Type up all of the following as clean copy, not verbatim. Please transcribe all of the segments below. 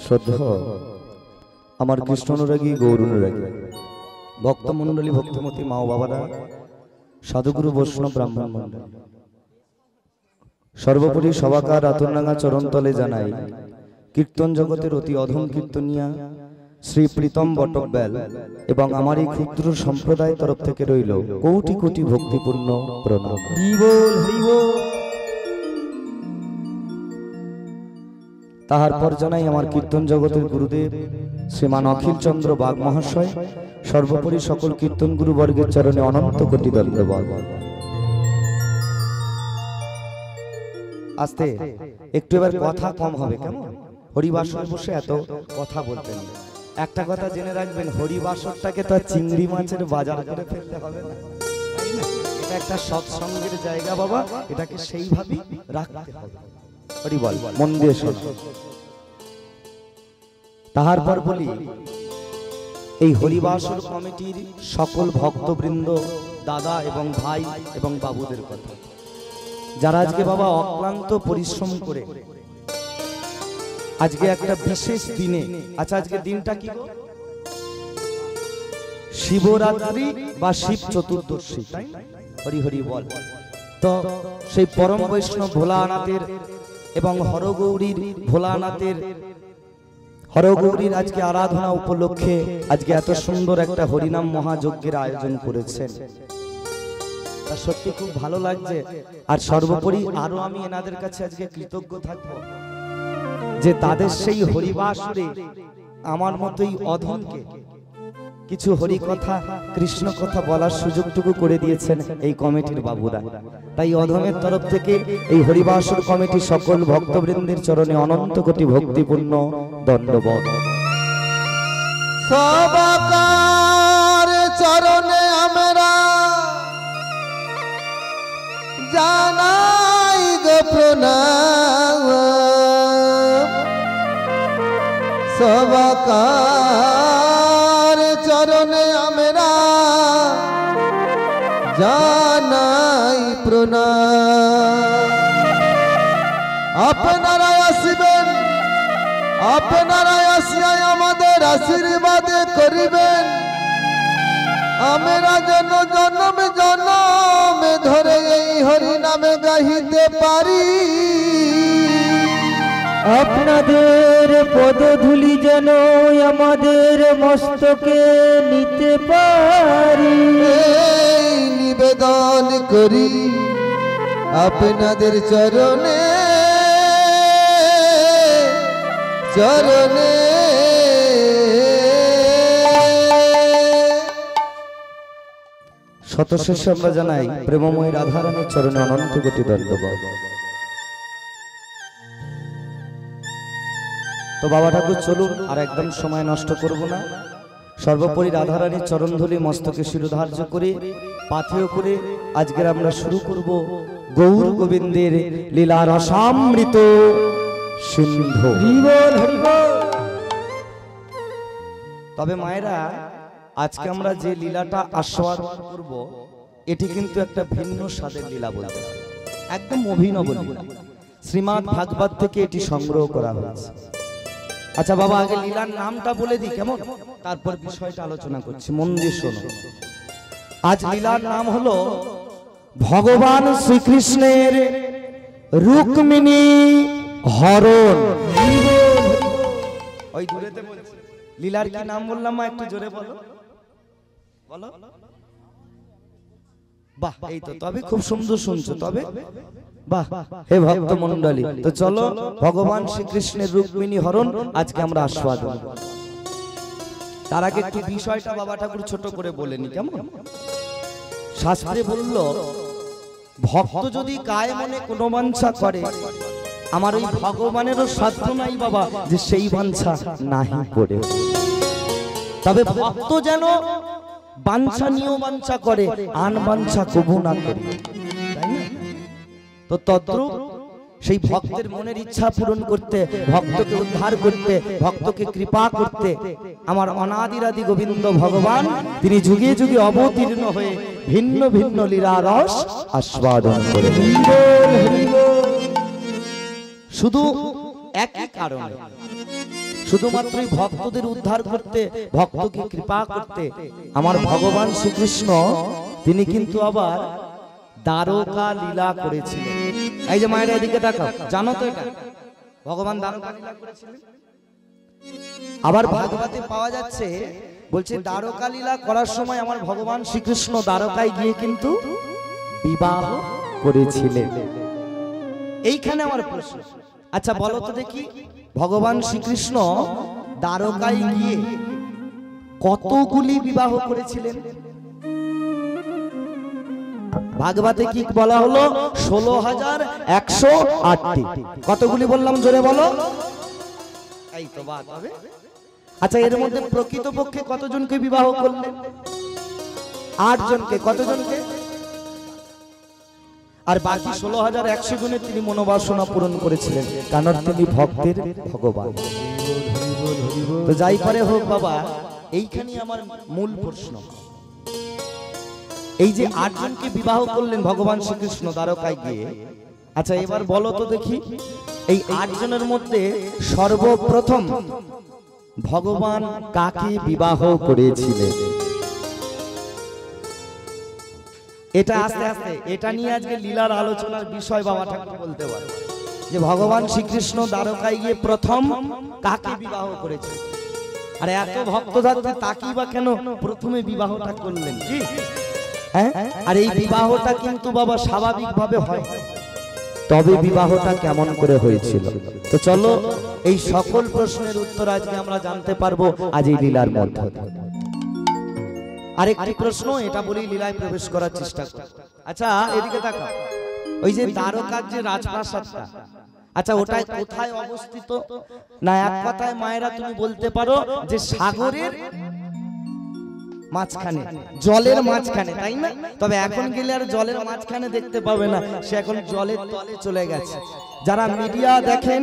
শ্রদ্ধা আমার কৃষ্ণনুরাগী গৌরনুরাগী ভক্তমণ্ডলী ভক্তমতী মা ও বাবারা সাধুগুরু বৈষ্ণব ব্রাহ্মণ মণ্ডলী সর্বোপরি সবাকার আতরনাঙ্গা চরণতলে জানাই কীর্তন জগতের অতি অধম কীর্তনিয়া শ্রী প্রীতম বটব্যাল এবং আমার এই ক্ষুদ্র সম্প্রদায় তরফ থেকে রইল কোটি কোটি ভক্তিপূর্ণ প্রণাম। তাহার পর জানাই আমার কীর্তন জগতের গুরুদেব শ্রীমান অখিল চন্দ্র বাগ মহাশয় সর্বোপরি সকল কীর্তন গুরুবর্গের চরণে অনন্ত কোটি দণ্ডবাদ। আস্তে একটু এবার কথা কম হবে, কেমন? হরিবাসরে বসে এত কথা বলতেন। একটা কথা জেনে রাখবেন, হরিবাসরটাকে তো চিংড়ি মাছের বাজার করে ফেলতে হবে না, এটা একটা সৎসঙ্গের জায়গা বাবা, এটাকে সেইভাবেই রাখতে হবে। হরি বল, মন দিয়ে শোনো। তাহার পর বলি, এই হরিবাসর কমিটির সকল ভক্তবৃন্দ, দাদা এবং ভাই এবং বাবুদের কথা, যারা আজকে বাবা অক্লান্ত পরিশ্রম করে আজকে একটা বিশেষ দিনে, আচ্ছা আজকে দিনটা কি? শিবরাত্রি বা শিব চতুর্দশী, তাই না? হরি হরি বল। তো সেই পরম বৈষ্ণব ভোলানাথের এবং হরগৌরীর ভোলানাথের হরগৌরীর আজকে আরাধনা উপলক্ষে আজকে এত সুন্দর একটা হরিনাম মহাযজ্ঞের আয়োজন করেছেন, তা সত্যি খুব ভালো লাগছে। আর সর্বোপরি আরো আমি এনাদের কাছে আজকে কৃতজ্ঞ থাকবো যে তাদের সেই হরিবাসরে আমার মতোই অধমকে কিছু হরি কথা কৃষ্ণ কথা বলার সুযোগটুকু করে দিয়েছেন এই কমিটির বাবুরা। তাই অধমের তরফ থেকে এই হরিবাসর কমিটি সকল ভক্তবৃন্দের চরণে অনন্ত কোটি ভক্তিপূর্ণ দণ্ডবত। সবাকার চরণে আমরা জানাই গো প্রণাম, সবাকার চরণে আমরা জানাই প্রণাম। আপনারাই আসিবেন, আপনারাই আসিয়া আমাদের আশীর্বাদে করিবেন, আমরা যেন জন্মে জন্মে ধরে এই হরি নামে গাহিতে পারি, আপনাদের পদধূলি যেন আমাদের মস্তকে নিতে পারি, এই নিবেদন করি আপনাদের চরণে চরণে। শতশেষে আমরা জানাই প্রেমময়ী রাধারানীর চরণে অনন্ত কোটি দণ্ডবাদ। তো বাবা ঠাকুর চলুন, আর একদম সময় নষ্ট করব না। সর্বোপরি রাধারানীর চরণধূলি মস্তকে শিরোধার্য করে পাথেয় করে আজকের আমরা শুরু করব গৌর গোবিন্দের লীলা রসামৃত সিন্ধু। তবে মায়েরা, আজকে আমরা যে লীলাটা আস্বাদন করব এটি কিন্তু একটা ভিন্ন স্বাদের লীলা, বলতে একদম অভিনব লীলা। শ্রীমদ্ ভাগবত থেকে এটি সংগ্রহ করা হয়েছে। আচ্ছা বাবা, আগে লীলার নামটা বলে দিই, কেমন? তারপর বিষয়টা আলোচনা করছি, মন দিয়ে শোনো। আজ লীলার নাম হলো ভগবান শ্রীকৃষ্ণের রুক্মিণী হরণ। ওই দূরেতে বলছি, লীলার কি নাম বললাম মা? একটু জোরে বলো, বলো। বাহ, এই তো, তবে খুব সুন্দর শুনছো, তবে বাহ। হে ভক্ত মন্ডলী, তো চলো ভগবান শ্রীকৃষ্ণের রুক্মিণী হরণ আজকে আমরা আস্বাদন। তার আগে একটু বিষয়টা বাবা ঠাকুর ছোট করে বলেনি, কেমন? শাস্ত্রে বলল, ভক্ত যদি কায় মনে কোনো বাঞ্ছা করে, আমার ওই ভগবানেরও সাধ্য নাই বাবা যে সেই বাঞ্ছা নাহি পড়ে। তবে ভক্ত যেন বাঞ্ছা নিয়েও বাঞ্ছা করে, আন বাঞ্ছা কবু না করে, তাই না? তো তদ্রূপ সেই ভক্তের মনের ইচ্ছা পূরণ করতে, ভক্তকে উদ্ধার করতে, ভক্তকে কৃপা করতে আমার অনাদিরাদি গোবিন্দ ভগবান তিনি যুগে যুগে অবতীর্ণ হয়ে ভিন্ন ভিন্ন লীলা রস আস্বাদন করে। শুধু একই কারণে শুধুমাত্রই ভক্তদের উদ্ধার করতে, ভক্তকে কৃপা করতে আমার ভগবান শ্রীকৃষ্ণ তিনি কিন্তু আবার দ্বারকা লীলা করেছিলেন। এই যে মায়ের এদিকে তাকাও, জানো তো এটা ভগবান দ্বারকা লীলা করেছিলেন। আবার ভাগবতে পাওয়া যাচ্ছে, বলছে দ্বারকা লীলা করার সময় আমার ভগবান শ্রীকৃষ্ণ দ্বারকায় গিয়ে কিন্তু বিবাহ করেছিলেন। এইখানে আমার প্রশ্ন, আচ্ছা বলো তো দেখি, ভগবান শ্রীকৃষ্ণ দ্বারকায় গিয়ে কতগুলি বিবাহ করেছিলেন? ভাগবতে কি বলা হলো? 16,108টি। কতগুলি বললাম জোরে বলো? এই তো বাত হবে। আচ্ছা এর মধ্যে প্রকৃতপক্ষে কতজনকে বিবাহ করলেন? 8 জনকে। কতজনকে? আর বাকি 16,100 জনের তিনি মনোবাসনা পূরণ করেছিলেন, কারণ তিনি ভক্তের ভগবান। তো যাই করে হোক বাবা, এইখানে আমার মূল প্রশ্ন, এই যে 8 জনকে বিবাহ করলেন ভগবান শ্রীকৃষ্ণ দ্বারকায় গিয়ে, আচ্ছা এবার বলো তো দেখি, এই 8 জনের মধ্যে সর্বপ্রথম ভগবান কাকে বিবাহ করেছিলেন? এটা আস্তে আস্তে এটা নিয়ে আজকে লীলার আলোচনার বিষয় বাবা ঠাকুর বলতে পারে, যে ভগবান শ্রীকৃষ্ণ দ্বারকায় গিয়ে প্রথম কাকে বিবাহ করেছে। আর এত ভক্ত থাকতে তাকেই বা কেন প্রথমে বিবাহটা করলেন কি? হ্যাঁ, আর এই বিবাহটা কিন্তু বাবা স্বাভাবিকভাবে হয়, তবে বিবাহটা কেমন করে হয়েছিল? তো চলো এই সকল প্রশ্নের উত্তর আজকে আমরা জানতে পারবো আজ এই লীলার মধ্যে। আরেকটি প্রশ্ন, এটা বলেই লীলায় প্রবেশ করার চেষ্টা করি। আচ্ছা এদিকে তাকাও, ওই যে দ্বারকার যে রাজপ্রাসাদটা, আচ্ছা ওটাই কোথায় অবস্থিত? না এক কথায় মায়েরা তুমি বলতে পারো যে সাগরের মাঝখানে, জলের মাঝখানে, তাই না? তবে এখন গেলে আর জলের মাঝখানে দেখতে পাবে না, সে এখন জলের তলে চলে গেছে। যারা মিডিয়া দেখেন,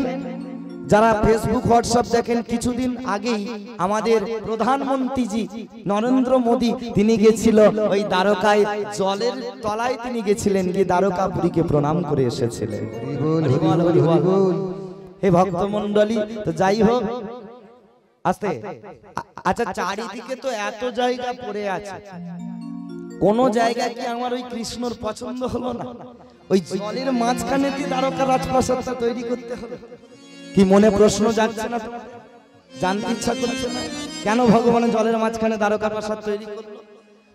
যারা ফেসবুক হোয়াটসঅ্যাপ দেখেন, কিছুদিন আগেই আমাদের প্রধানমন্ত্রীজি নরেন্দ্র মোদী তিনি গেছিল ওই দ্বারকায়, জলের তলায় তিনি গেছিলেন, গিয়ে দ্বারকাপুরীকে প্রণাম করে এসেছিলেন। হে ভক্তমণ্ডলী, তো যাই হোক আস্তে, আচ্ছা চারিদিকে তো এত জায়গা পড়ে আছে, কোন জায়গা কি আমার ওই কৃষ্ণর পছন্দ হলো না? ওই জলের মাঝখানে কি দ্বারকা রাজপ্রাসাদটা তৈরি করতে হবে? কি মনে প্রশ্ন যাচ্ছে না? জানতে ইচ্ছা করছে না কেন ভগবান জলের মাঝখানে দ্বারকা প্রাসাদ তৈরি করলো?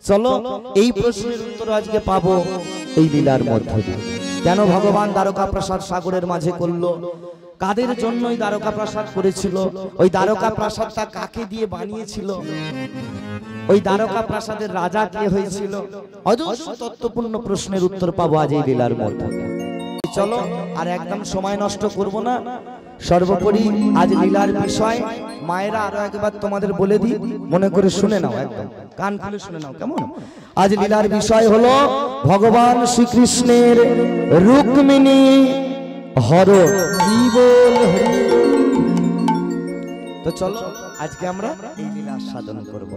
চলো এই প্রশ্নের উত্তর আজকে পাবো এই লীলার মধ্যে দিয়ে। কেন ভগবান দ্বারকা প্রাসাদ সাগরের মাঝে করলো? কাদের জন্য ওই দ্বারকা প্রাসাদ করেছিল? ওই দ্বারকা প্রাসাদটা কাকে দিয়ে বানিয়েছিল? ওই দ্বারকা প্রাসাদের রাজা কে হয়েছিল? অজস্র তত্ত্বপূর্ণ প্রশ্নের উত্তর পাবো আজ এই লীলার মধ্যে। চলো আর একদম সময় নষ্ট করব না, সর্বোপরি আজ লীলার বিষয় মায়েরা আরো একবার তোমাদের বলে দিই, মনে করে শুনে নাও, একদম কান খুলে শুনে নাও, কেমন? আজ লীলার বিষয় হলো ভগবান শ্রীকৃষ্ণের রুক্মিণী হরণ। তো চলো আজকে আমরা এই লীলা সাধন করব।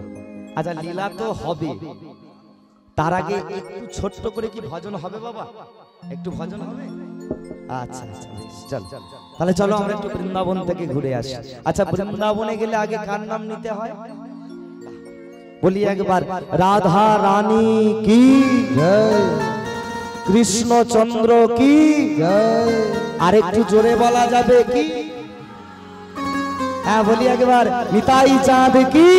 আচ্ছা লীলা তো হবে, তার আগে একটু ছোট্ট করে কি ভজন হবে বাবা? একটু ভজন হবে? আচ্ছা আচ্ছা চল, তাহলে চলো আমরা একটু বৃন্দাবন থেকে ঘুরে আসি। আচ্ছা বৃন্দাবনে গেলে আগে কার নাম নিতে হয়? বলি একবার, রাধা রানী কি জয়, কৃষ্ণচন্দ্র কি জয়। আর একটু জোরে বলা যাবে কি? হ্যাঁ বলি একবার, নিতাই চাঁদ কি।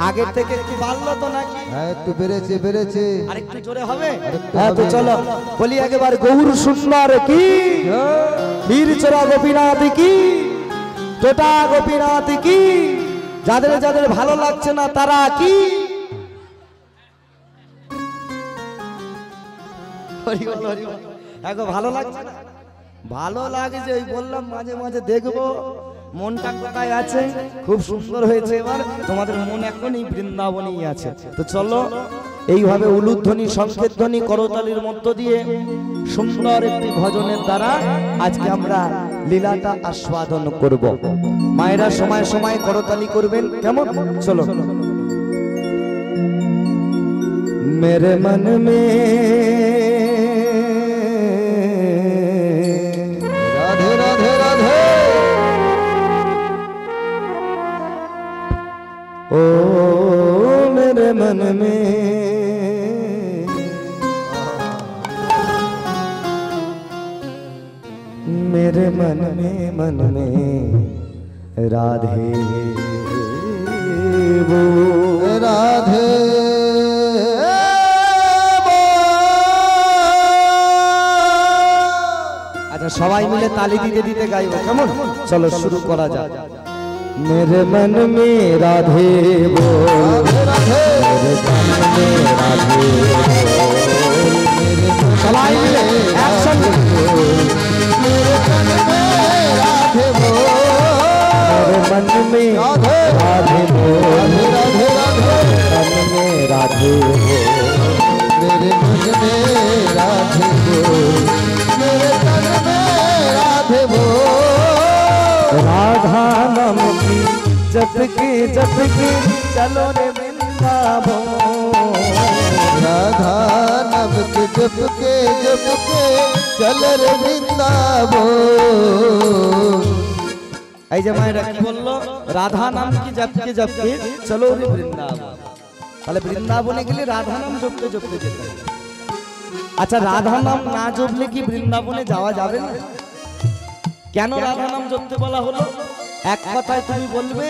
আগের থেকে একটু বাড়লো তো নাকি? হ্যাঁ একটু বেড়েছে বেড়েছে। আর একটু জোরে হবে? হ্যাঁ তো চলো বলি একবার, গৌর সুন্দর কি, ক্ষীরচোরা গোপীনাথ কি, টোটা গোপীনাথ কি। যাদের যাদের ভালো লাগছে না তারা কি? ভালো লাগছে না? ভালো লাগছে, ওই বললাম মাঝে মাঝে দেখবো মনটা কোথায় আছে। খুব সুন্দর হয়েছে, এবার তোমাদের মন এখনই বৃন্দাবনেই আছে। তো চলো এইভাবে উলুধ্বনি, সংকেত ধ্বনি, করতালির মধ্য দিয়ে সুন্দর একটি ভজনের দ্বারা আজকে আমরা লীলাটা আস্বাদন করব। মায়েরা সময় সময় করতালি করবেন, কেমন? চলো। মেরে মন মে मन में मेरे मन में राधे वो राधे अच्छा सबाई मिले ताली दीते दीते गाइबो केमन चलो शुरू करा जाक मेरे मन में राधे बोल राधे मेरे मन में राधे बोल सबाई मिले एक्शन मेरे मन में राधे बोल मेरे मन में राधे राधे बोल राधे राधे मन में राधे बोल मेरे मन में राधे बोल मेरे तन में राधे बोल राधा नाम की जप के चलो रे वृंदावन राधा नाम के जप के चल रे वृंदावन এই যে মায়েরা কি বললো রাধা নাম কি জপকে চলো রে বৃন্দাবন তাহলে বৃন্দাবনে গেলে রাধা নাম জপতে যেতে হবে আচ্ছা রাধা নাম না জপলে কি বৃন্দাবনে যাওয়া যাবে না কেন রাধা নাম জপতে বলা হলো এক কথায় তুমি বলবে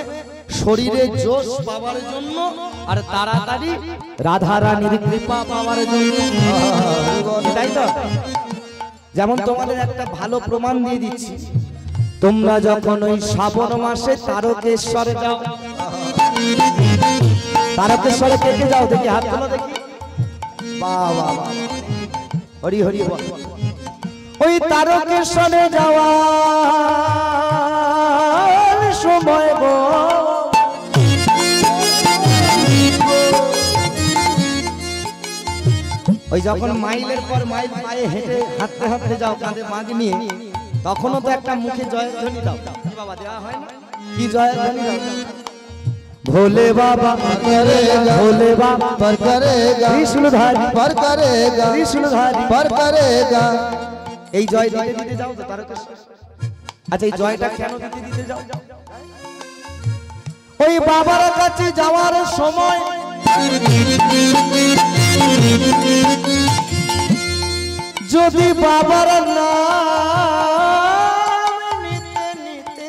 শরীরে জোশ পাওয়ার জন্য আর তাড়াতাড়ি রাধা রানীর কৃপা পাওয়ার জন্য তাই তো যেমন তোমাদের একটা ভালো প্রমাণ দিয়ে দিচ্ছি তোমরা যখন ওই শ্রাবণ মাসে তারকেশ্বরে যাও তারকেশ্বরে কে কে যাও দেখি হাত তোলো দেখি বাহ বাহ বাহ হরি হরি বল ওই তারকেশ্বরে যাওয়ার সময় গো ওই যখন মাইলের পর মাইল পায়ে হেঁটে হাঁটতে হাঁটতে যাও কাঁধে মাগ নিয়ে তখনও তো একটা মুখে জয়ধ্বনি দাও কি বাবা দেওয়া হয় না কি জয়ধ্বনি দাও भोले बाबा करेगा भोले बाबा पर करेगा कृष्णधारी पर करेगा कृष्णधारी पर करेगा এই জয় দিতে দিতে যাও তো তারকেশ্বর আচ্ছা এই জয়টা কেন দিতে দিতে যাও ওই বাবার কাছে যাওয়ার সময় যদি বাবার নাম নিতে নিতে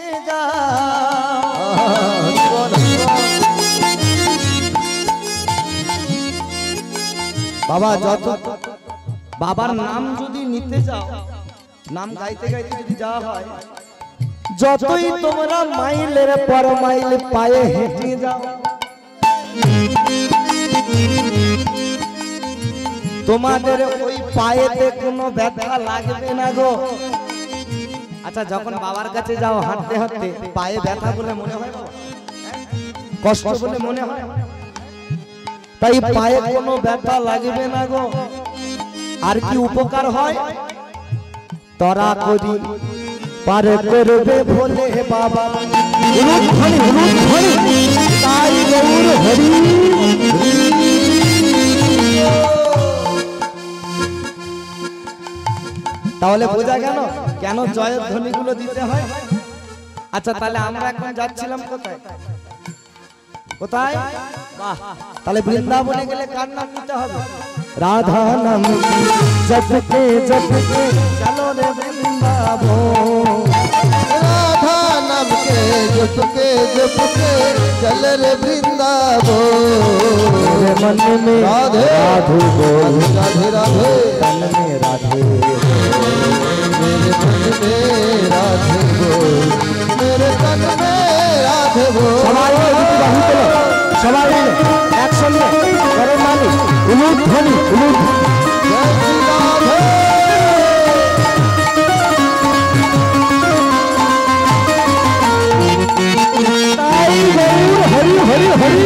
বাবা যত বাবার নাম যদি নিতে যাও নাম গাইতে গাইতে যদি যাওয়া হয় যতই তোমরা মাইলের পর মাইল পায়ে হেঁটে যাও তোমাদের ওই পায়েতে কোনো ব্যথা লাগবে না গো আচ্ছা যখন বাবার কাছে যাও হাঁটতে হাঁটতে পায়ে ব্যথা বলে মনে হয় কষ্ট বলে মনে হয় তাই পায়ে কোনো ব্যথা লাগবে না গো আর কি উপকার হয় তরা করি পার করবে ভোলে বাবা হলুদ ধনি তাই গৌর হরি তাহলে বোঝা গেল কেন জয়ের ধ্বনিগুলো দিতে হয় আচ্ছা তাহলে আমরা এখন যাচ্ছিলাম কোথায় কোথায় বাহ তাহলে বৃন্দাবনে গেলে কার নাম নিতে হবে রাধা নাম জপকে চলো রে বৃন্দাবন राधा नाम के जप के चल रे वृंदावन मेरे मन में राधे राधे बोल राधे राधे तन में राधे मेरे मन में राधे बोल मेरे तन में राधे बोल সবাই মিলে বাহু তোলো সবাই মিলে একসঙ্গে করে মানি হলুদ ধ্বনি হলুদ जय श्री राधे তাই গৌর হরি হরি হরি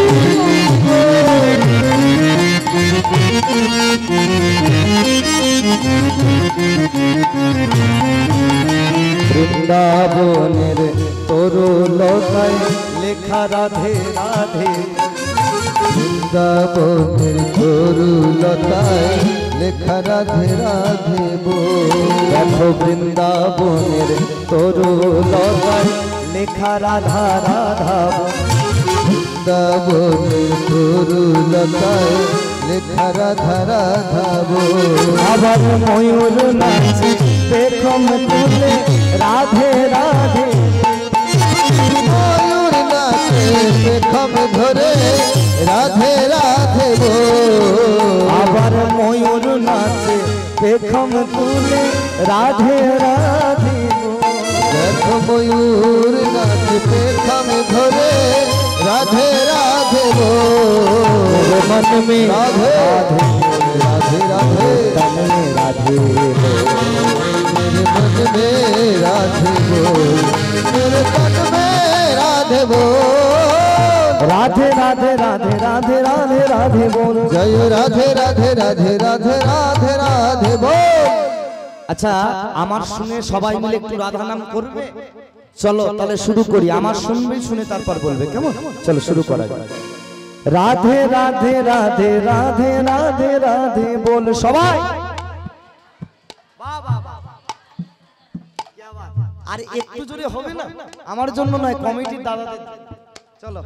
বৃন্দাবনের তরু লতায় লেখা রাধে রাধে বৃন্দাবনের তরুলতায় লেখা রাধে রাধে বল দেখো বৃন্দাবনের তরু লতায় লেখা রাধা রাধা বৃন্দাবনের তরুলতায় লেখা রাধা রাধা বল। আবার ময়ূর নাচে পেখম তুলে রাধে রাধে, ময়ূর নাচে পেখম ধরে রাধে রাধে বল। আবার ময়ূর নাচে পেখম তুলে রাধে রাধে বল। দেখো ময়ূর নাচে পেখম ধরে রাধে রাধে বল। मन में राधे राधे राधे तन में राधे मेरे मन में राधे बोल, मेरे तन में राधे बोल। राधे राधे राधे राधे राधे राधे बोल। जय राधे राधे राधे राधे राधे राधे बोल। আচ্ছা আমার শুনে সবাই মিলে একটু রাধা নাম করবে। চলো তাহলে শুরু করি, আমার শুনবে শুনে তারপর বলবে, কেমন? চলো শুরু করা যাক। রাধে রাধে রাধে রাধে রাধে রাধে বল সবাই। আর একটু জোরে হবে না, আমার জন্য নয়, কমিটির দাদাদের। চলো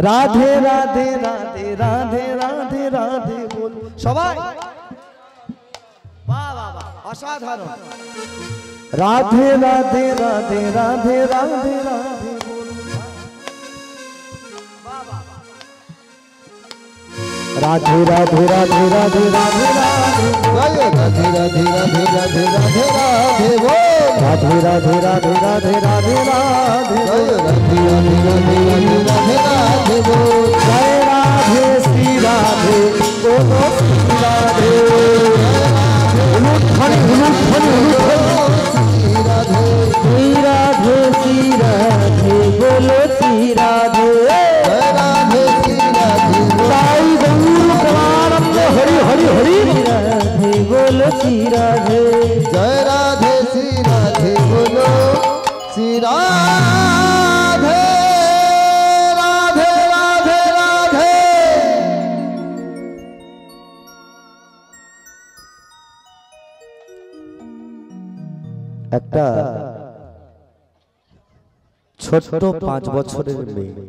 রাধে রাধে রাধে রাধে রাধে রাধে বল সবাই। বাহ বাহ বাহ, অসাধারণ। রাধে রাধে রাধে রাধে রাধে রাধে বল। রাধে রাধে রাধে রাধে রাধে রাধে, जय राधे राधे राधे राधे राधे राधे बोल। राधे राधे राधे राधे राधे राधे, जय राधे राधे राधे राधे राधे राधे बोल। जय राधे श्री राधे बोलो श्री राधे। उलूठनी उलूठनी उलूठनी, श्री राधे श्री राधे श्री राधे बोलो श्री राधे। जय राधे श्री राधे साई गौर प्रमानंद हरि हरि हरि, राधे बोलो श्री राधे। जय राधे श्री राधे बोलो श्री राधे राधे राधे राधे। একটা ছোট্ট 5 বছরের মেয়ে,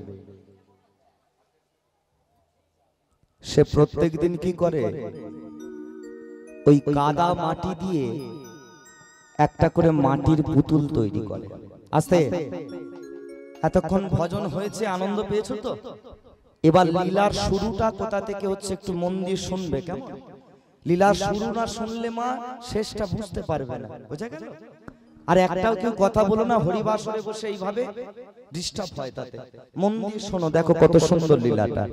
সে প্রত্যেক দিন কি করে, ওই কাদা মাটি দিয়ে একটা করে মাটির পুতুল তৈরি করে। আস্তে এতক্ষণ ভজন হয়েছে, আনন্দ পেয়েছো তো? এবার লীলার শুরুটা কোথা থেকে হচ্ছে একটু মন দিয়ে শুনবে, কেমন? লীলার শুরু না শুনলে মা শেষটা বুঝতে পারবে না, বুঝা গেল? আর একটাও কেউ কথা বলো না, হরিবাসরে বসে এইভাবে ডিস্টার্ব হয়, তাতে মন দিয়ে শোনো, দেখো কত সুন্দর লীলাটা।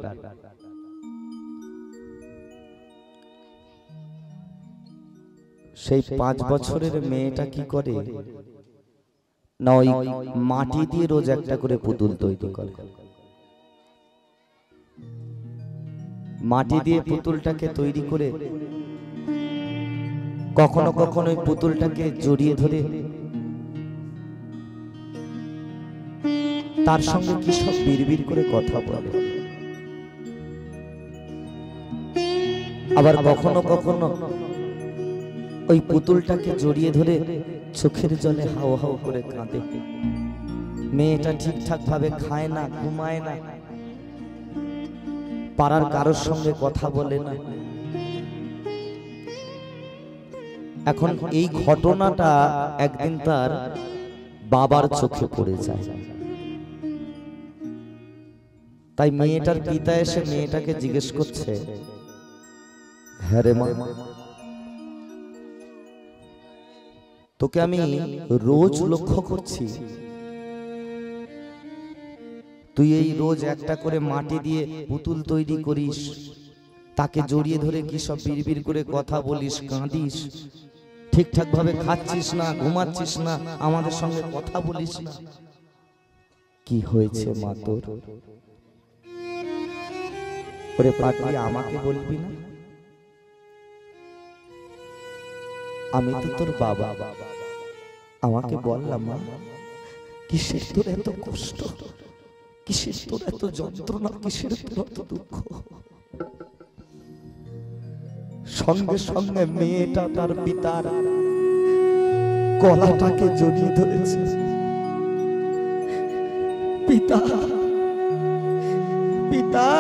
সেই 5 বছরের মেয়েটা কি করে না, ওই মাটি দিয়ে রোজ একটা করে পুতুল তৈরি করে। মাটি দিয়ে পুতুলটাকে তৈরি করে কখনো কখনো ওই পুতুলটাকে জড়িয়ে ধরে তার সঙ্গে কি সব বিড়বিড় করে কথা বলে। আবার কখনো কখনো ওই পুতুলটাকে জড়িয়ে ধরে চোখের জলে হাও হাও করে কাঁদে। মেয়েটা ঠিকঠাক ভাবে খায় না, ঘুমায় না, পাড়ার কারোর সঙ্গে কথা বলে না। এখন এই ঘটনাটা একদিন তার বাবার চোখে পড়ে যায়। তাই মেয়েটার পিতা এসে মেয়েটাকে জিজ্ঞেস করছে, হ্যাঁ রে মা, তোকে আমি রোজ লক্ষ্য করছি, তুই এই রোজ একটা করে মাটি দিয়ে পুতুল তৈরি করিস, তাকে জড়িয়ে ধরে কি সব বিড়বিড় করে কথা বলিস, কাঁদিস, ঠিকঠাক ভাবে খাচ্ছিস না, ঘুমাচ্ছিস না, আমাদের সঙ্গে কথা বলিস না। কি হয়েছে মা তোর? ওরে পাগলি, আমাকে বলবি না? আমি তো তোর বাবা, আমাকে বললাম মা, কিসের তোর এত কষ্ট, কিসের তোর এত যন্ত্রণা, কিসের তোর এত দুঃখ? সঙ্গে সঙ্গে মেয়েটা তার পিতার গলাটাকে জড়িয়ে ধরেছে। পিতা পিতা,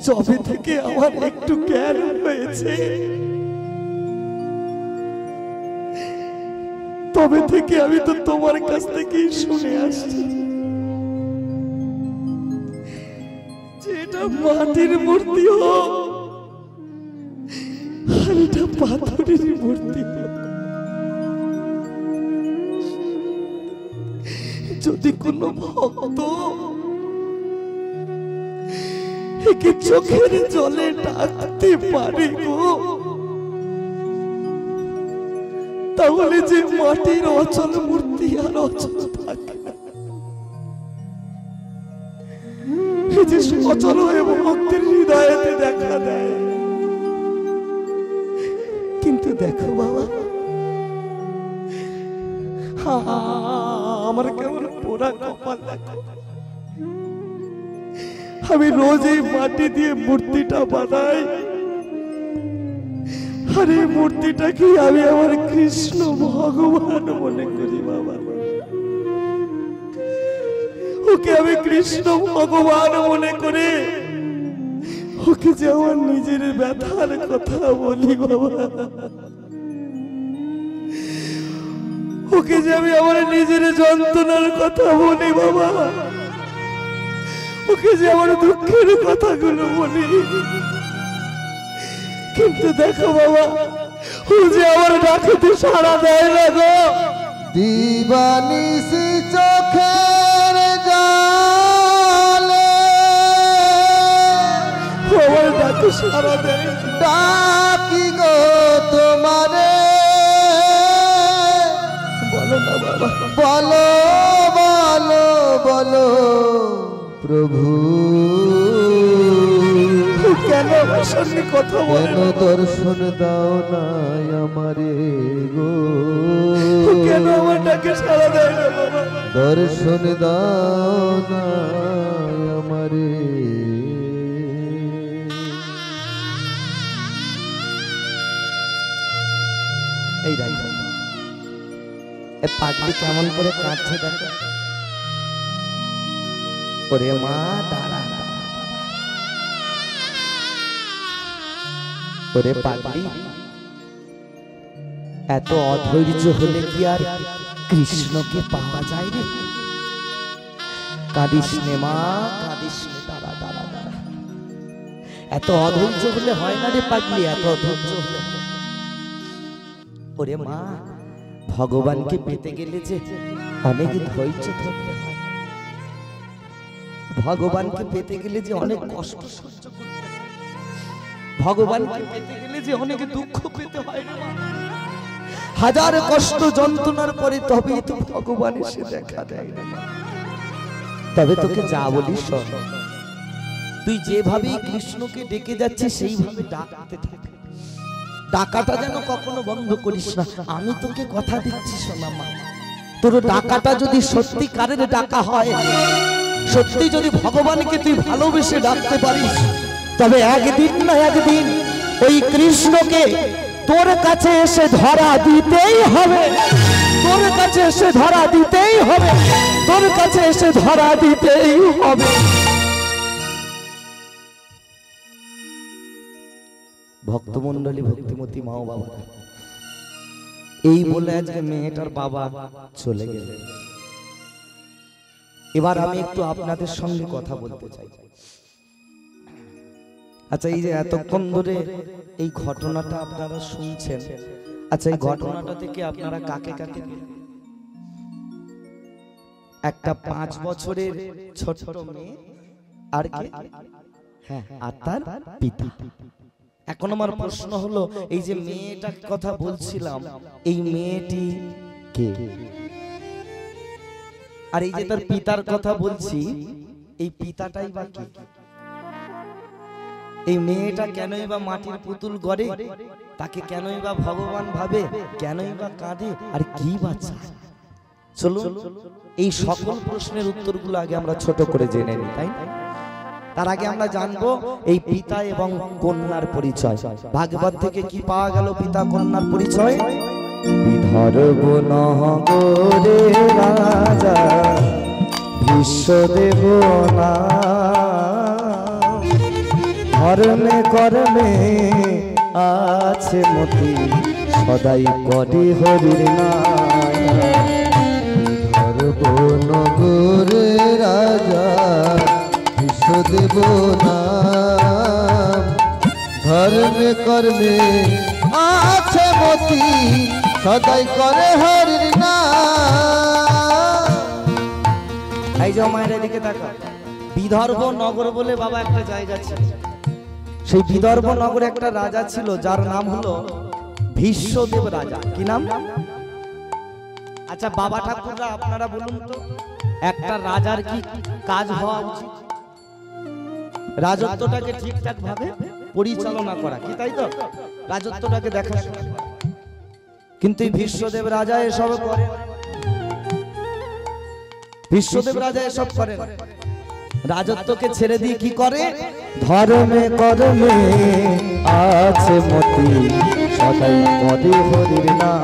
যবে থেকে আমার একটু জ্ঞান হয়েছে তবে থেকে আমি তো তোমার কাছ থেকেই শুনে আসছি যে এটা মাটির মূর্তি হোক আর এটা পাথরের মূর্তি হোক, যদি কোনো ভক্ত একে চোখের জলে ডাকতে পারে গো, তাহলে যে মাটির অচল মূর্তি আর অচল থাকে না, এই যে অচল হয়ে ভক্তের হৃদয়েতে দেখা দেয়। কিন্তু দেখো বাবা, আমার কেমন পোড়া কপাল দেখো, আমি রোজ এই মাটি দিয়ে মূর্তিটা বানাই, আর এই মূর্তিটাকে আমি আমার কৃষ্ণ ভগবান মনে করি বাবা, ওকে আমি কৃষ্ণ ভগবান মনে করে ওকে যে আমার নিজের ব্যথার কথা বলি বাবা, ওকে যে আমি আমার নিজের যন্ত্রণার কথা বলি বাবা, ওকে যে আমার দুঃখের কথাগুলো বলি, কিন্তু দেখো বাবা, ও যে আমার ডাকতে সাড়া দেয় না গো। দিবানিশি চোখের জলে আমার ডাকে সাড়া দেয়, ডাকি গো তোমারে, বলো না বাবা, বলো বলো বলো প্রভু, কেন আমার সঙ্গে কথা কেন বলো, দর্শন দাও না আমারে গো, কেন আমার ডাকে সাড়া দেয় না বাবা, দর্শন দাও না আমারে। এই দেখো এ পাগলি কেমন করে কাঁদছে দেখো, ওরে মা দাঁড়া, ওরে পাগলি, এত অধৈর্য হলে কি আর কৃষ্ণকে পাওয়া যায় রে? কাঁদিস নে মা, কাঁদিস নে, দাঁড়া দাঁড়া দাঁড়া, এত অধৈর্য হলে হয় না রে পাগলি, এত অধৈর্য হলে। ওরে মা, ভগবানকে পেতে গেলে যে অনেক ধৈর্য ধরতে হয়, ভগবানকে পেতে গেলে যে অনেক কষ্ট সহ্য করতে হয়, ভগবানকে পেতে গেলে যে অনেক দুঃখ পেতে হয় না, হাজার কষ্ট যন্ত্রণার পরে তবে তো ভগবান এসে দেখা দেয় না। তবে তোকে যা বলি শোন, তুই যেভাবে কৃষ্ণকে ডেকে যাচ্ছিস সেইভাবে ডাকতে থাক, ডাকাটা যেন কখনো বন্ধ করিস না। আমি তোকে কথা দিচ্ছি শোনা মা, তোর ডাকাটা যদি সত্যিকারের ডাকা হয়, সত্যি যদি ভগবানকে তুই ভালোবেসে ডাকতে পারিস, তবে একদিন না একদিন ওই কৃষ্ণকে তোর কাছে এসে ধরা দিতেই হবে, তোর কাছে এসে ধরা দিতেই হবে, তোর কাছে এসে ধরা দিতেই হবে। ভক্তমন্ডলী, ভক্তিমতী মা ও বাবা, এই বলে আজকে মেয়েটার বাবা চলে গেলেন। এবার আমি একটু আপনাদের সঙ্গে কথা বলতে চাই। আচ্ছা, এই যে এতক্ষণ ধরে এই ঘটনাটা আপনারা শুনছেন, আচ্ছা এই ঘটনাটা থেকে আপনারা কাকে কাকে, একটা 5 বছরের ছোট মেয়ে আর কি, হ্যাঁ, আর তার পিতা। এখন আমার প্রশ্ন হলো, এই যে মেয়েটার কথা বলছিলাম, এই মেয়েটি কে? আর এই যে তার পিতার কথা বলছি, এই পিতাটাই বা কে? এই মেয়েটা কেনই বা মাটির পুতুল গড়ে, তাকে কেনই বা ভগবান ভাবে, কেনই বা কাঁদে, আর কি বা চায়? চলুন এই সকল প্রশ্নের উত্তরগুলো আগে আমরা ছোট করে জেনে নিই, তাই না? তার আগে আমরা জানবো এই পিতা এবং কন্যার পরিচয়। ভাগবত থেকে কি পাওয়া গেল পিতা কন্যার পরিচয়? বিদর্ভ নগরে রাজা বিশ্বদেব না ধর্মে কর্মে আছে মতি সদাই করে হরির নগরে রাজা বিশ্বদেব নাম ধর্মে কর্মে আছে মতি সদাই করে হরির নাম। এই যে মায়ের এদিকে তাকা, বিদর্ভ নগর বলে বাবা একটা জায়গা ছিল। সেই বিদর্ভ নগরে একটা রাজা ছিল যার নাম হলো ভীষ্মদেব রাজা। কি নাম? আচ্ছা বাবা ঠাকুররা আপনারা বলুন তো, একটা রাজার কি কাজ হওয়া উচিত? রাজত্বটাকে ঠিকঠাক ভাবে পরিচালনা করা, কি তাই তো? রাজত্বটাকে দেখাশোনা করা। কিন্তু এই ভীষ্মদেব রাজা এসব করে, ভীষ্মদেব রাজা এসব করেন। রাজত্বকে ছেড়ে দিয়ে কি করে? ধর্মে কর্মে আছে মতি সদাই করে হরির নাম।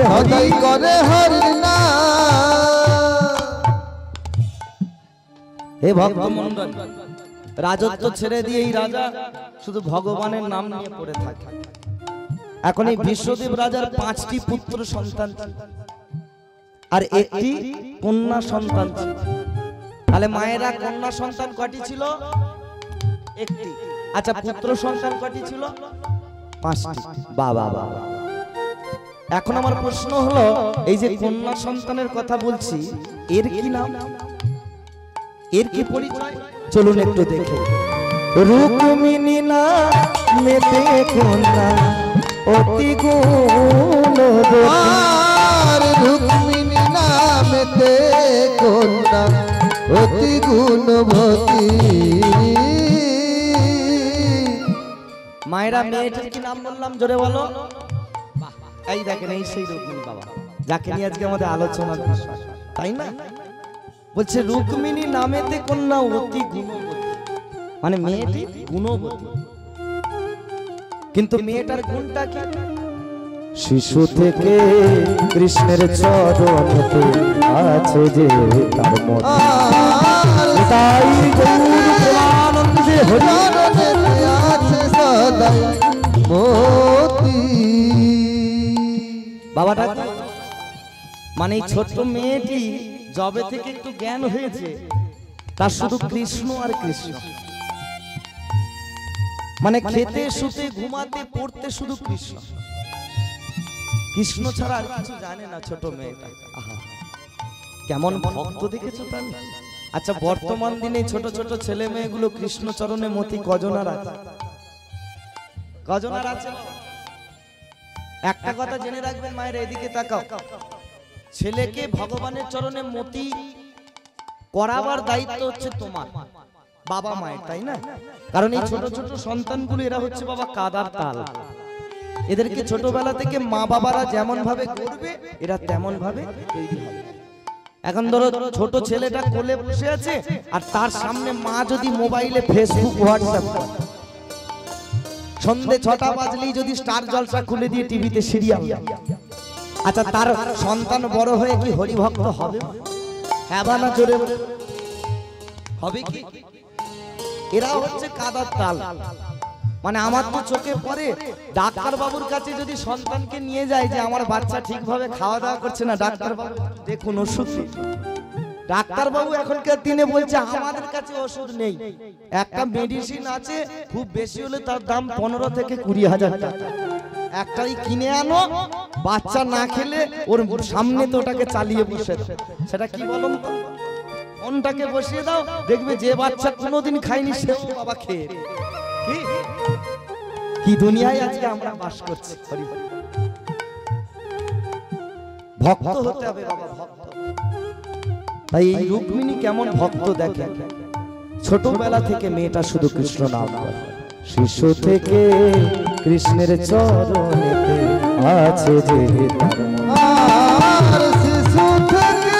সদাই করে হরির নাম। হে ভক্তমণ্ডল, রাজত্ব ছেড়ে দিয়ে এই রাজা শুধু ভগবানের নাম নিয়ে পড়ে থাকে। এখন এই ভীষ্মদেব রাজার 5টি পুত্র সন্তান আর একটি কন্যা সন্তান ছিল। তাহলে মায়েরা কন্যা সন্তান কয়টি ছিল? একটি। আচ্ছা পুত্র সন্তান কয়টি ছিল? 5টি। বাবা বাবা। এখন আমার প্রশ্ন হলো, এই যে কন্যা সন্তানের কথা বলছি, এর কি নাম, এর কি পরিচয়? চলুন একটু দেখে। রুক্মিণী না মেতে কন্যা অতি গুণবতী, রুক্মিণী নামেতে কন্যা অতি গুণবতী। মায়েরা মেয়েটার কি নাম বললাম জোরে বলো? এই দেখেন, এই সেই রুক্মিণী বাবা যাকে নিয়ে আজকে আমাদের আলোচনার বিষয়, তাই না? বলছে রুক্মিণী নামেতে কন্যা অতি গুণবতী, মানে মেয়েটি গুণবতী। কিন্তু মেয়েটার গুণটা কি? শিশু থেকে কৃষ্ণের চরণেতে আছে যে তার মত, তাই গৌর প্রেমানন্দে হরিচরণে আছে সদাই মতি। বাবাটা মানে এই ছোট্ট মেয়েটি যবে থেকে একটু জ্ঞান হয়েছে, তার শুধু কৃষ্ণ আর কৃষ্ণ, মানে খেতে শুতে ঘুমাতে পড়তে শুধু কৃষ্ণ, কৃষ্ণ ছাড়া আর কিছু জানে না ছোট মেয়েটা। আহা কেমন ভক্ত দেখেছো তাহলে? আচ্ছা বর্তমান দিনে ছোট ছোট ছেলে মেয়েগুলো কৃষ্ণ চরণে মতি কজন আর আছে? কজন আর আছে? একটা কথা জেনে রাখবেন মায়ের, এদিকে তাকাও, ছেলেকে ভগবানের চরণে মতি করাবার দায়িত্ব হচ্ছে তোমার, বাবা মায়ের, তাই না? কারণ এই ছোট ছোট সন্তানগুলো এরা হচ্ছে বাবা কাদার তাল। এদেরকে ছোটবেলা থেকে মা বাবারা যেমন ভাবে করবে এরা তেমন ভাবে তৈরি হবে। এখন ধরো ছোট ছেলেটা কোলে বসে আছে আর তার সামনে মা যদি মোবাইলে ফেসবুক হোয়াটসঅ্যাপ করে, সন্ধে 6টা বাজলেই যদি স্টার জলসা খুলে দিয়ে টিভিতে সিরিয়াল, আচ্ছা তার সন্তান বড় হয়ে কি হরিভক্ত হবে? হ্যাঁ বা না জোরে হবে কি? এরা হচ্ছে কাদার তাল। মানে আমার তো চোখে পড়ে, ডাক্তার বাবুর কাছে যদি সন্তানকে নিয়ে যায় যে আমার বাচ্চা ঠিকভাবে খাওয়া দাওয়া করছে না, ডাক্তার বাবু দেখুন ওষুধ, ডাক্তার বাবু এখনকার দিনে বলছে আমাদের কাছে ওষুধ নেই, একটা মেডিসিন আছে খুব বেশি হলে তার দাম 15 থেকে 20,000 টাকা, একটাই কিনে আনো, বাচ্চা না খেলে ওর সামনে তো ওটাকে চালিয়ে বসে দাও। সেটা কি বলুন তো? কোনটাকে বসিয়ে দাও, দেখবে যে বাচ্চা কোনোদিন খায়নি সেও বাবা খেয়ে। কি দুনিয়ায় আজকে আমরা বাস করছি। ভক্ত হতে হবে বাবা, ভক্ত। তাই এই রুক্মিণী কেমন ভক্ত দেখেন, ছোটবেলা থেকে মেয়েটা শুধু কৃষ্ণ নাম করে, শিশু থেকে কৃষ্ণের চরণেতে আছে যে তার মন। শিশু থেকে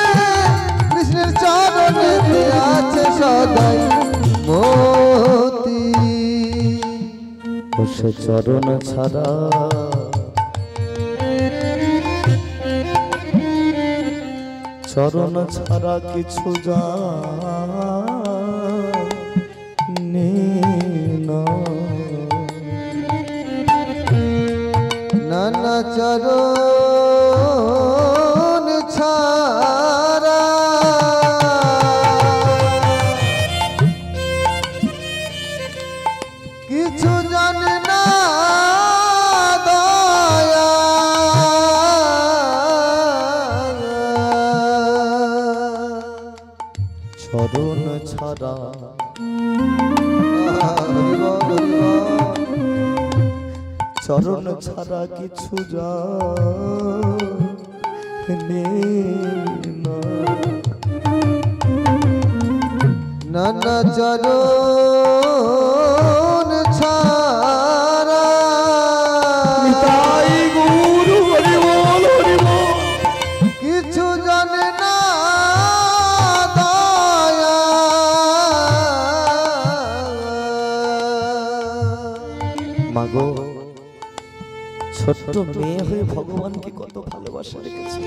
কৃষ্ণের চরণেতে আছে সদাই মতি। ও সে চরণ ছাড়া চরণ ছাড়া কিছু জানি না। নানা চরণ ছাড়া কিছু জানে না দয়া। চরণ ছাড়া চরণ ছাড়া কিছু জানি না। নানা চরণ ছাড়া তাই গুরু হরি বল হরি বল। কিছু জানে না দয়া। মাগো ছোট্ট মেয়ে হয়ে ভগবানকে কত ভালোবাসা রেখেছে।